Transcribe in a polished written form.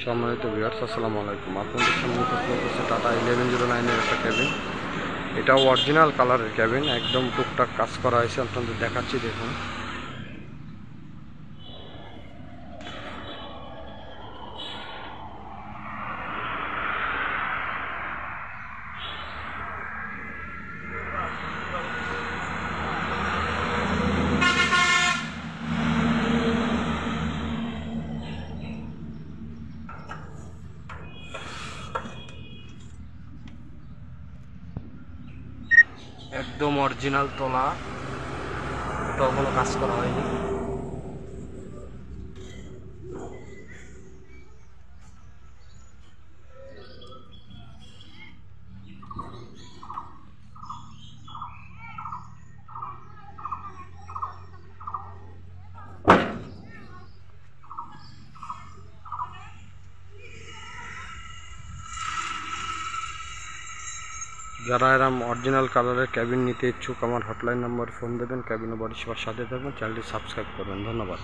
সম্মানিত ভিউয়ার্স, আসসালামু আলাইকুম। আপনাদের সামনে উপস্থিত হচ্ছে টাটা 1109 এর একটা ক্যাবিন। এটাও অরিজিনাল কালারের ক্যাবিন, একদম টুকটাক কাজ করা হয়েছে। আপনাদের দেখাচ্ছি, দেখুন। একদম অরিজিনাল তোলা, এটাও কোনো কাজ করা হয়নি। যারা এরম অরিজিনাল কালারের ক্যাবিন নিতে ইচ্ছুক, আমার হটলাইন নাম্বার ফোন দেবেন। ক্যাবিন ও বডি সেবার সাথে থাকবেন। চ্যানেলটি সাবস্ক্রাইব করবেন। ধন্যবাদ।